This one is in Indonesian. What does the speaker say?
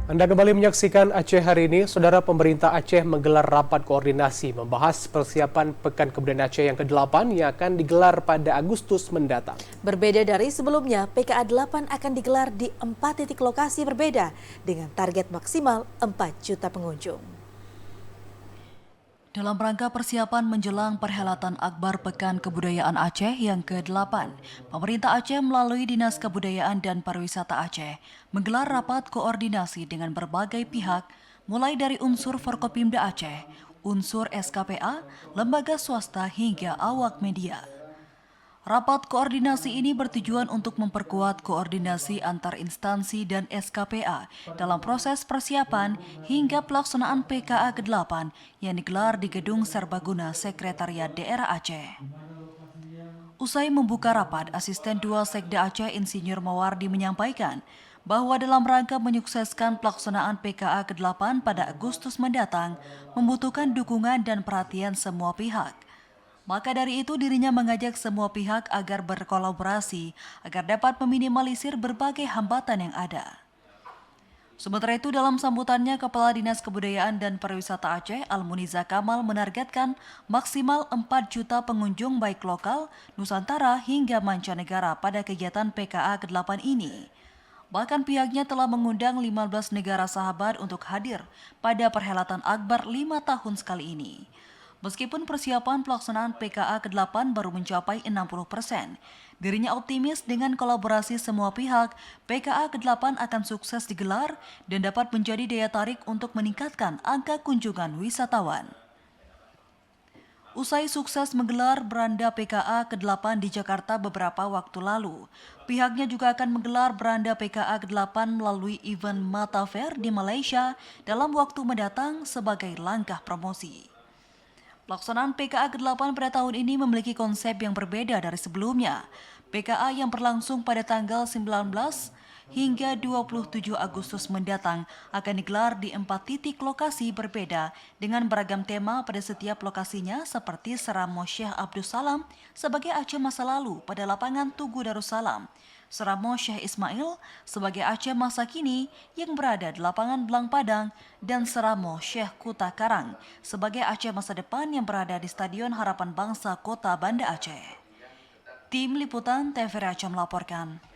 Anda kembali menyaksikan Aceh hari ini. Saudara, pemerintah Aceh menggelar rapat koordinasi membahas persiapan Pekan Kebudayaan Aceh yang ke-8 yang akan digelar pada Agustus mendatang. Berbeda dari sebelumnya, PKA 8 akan digelar di 4 titik lokasi berbeda dengan target maksimal 4 juta pengunjung. Dalam rangka persiapan menjelang perhelatan Akbar Pekan Kebudayaan Aceh yang ke-8, pemerintah Aceh melalui Dinas Kebudayaan dan Pariwisata Aceh menggelar rapat koordinasi dengan berbagai pihak, mulai dari unsur Forkopimda Aceh, unsur SKPA, lembaga swasta hingga awak media. Rapat koordinasi ini bertujuan untuk memperkuat koordinasi antar instansi dan SKPA dalam proses persiapan hingga pelaksanaan PKA ke-8 yang digelar di Gedung Serbaguna Sekretariat Daerah Aceh. Usai membuka rapat, Asisten 2 Sekda Aceh Insinyur Mawardi menyampaikan bahwa dalam rangka menyukseskan pelaksanaan PKA ke-8 pada Agustus mendatang membutuhkan dukungan dan perhatian semua pihak. Maka dari itu dirinya mengajak semua pihak agar berkolaborasi agar dapat meminimalisir berbagai hambatan yang ada. Sementara itu dalam sambutannya Kepala Dinas Kebudayaan dan Pariwisata Aceh Almuniza Kamal menargetkan maksimal 4 juta pengunjung baik lokal, Nusantara hingga mancanegara pada kegiatan PKA ke-8 ini. Bahkan pihaknya telah mengundang 15 negara sahabat untuk hadir pada perhelatan Akbar 5 tahun sekali ini. Meskipun persiapan pelaksanaan PKA ke-8 baru mencapai 60%, dirinya optimis dengan kolaborasi semua pihak, PKA ke-8 akan sukses digelar dan dapat menjadi daya tarik untuk meningkatkan angka kunjungan wisatawan. Usai sukses menggelar beranda PKA ke-8 di Jakarta beberapa waktu lalu, pihaknya juga akan menggelar beranda PKA ke-8 melalui event Mata Fair di Malaysia dalam waktu mendatang sebagai langkah promosi. Pelaksanaan PKA ke-8 pada tahun ini memiliki konsep yang berbeda dari sebelumnya. PKA yang berlangsung pada tanggal 19 hingga 27 Agustus mendatang akan digelar di 4 titik lokasi berbeda dengan beragam tema pada setiap lokasinya seperti Seramo Syekh Abdus Salam sebagai Aceh masa lalu pada lapangan Tugu Darussalam, Seramo Syekh Ismail sebagai Aceh masa kini yang berada di lapangan Belang Padang, dan Seramo Syekh Kuta Karang sebagai Aceh masa depan yang berada di Stadion Harapan Bangsa Kota Banda Aceh. Tim Liputan TVRI Aceh melaporkan.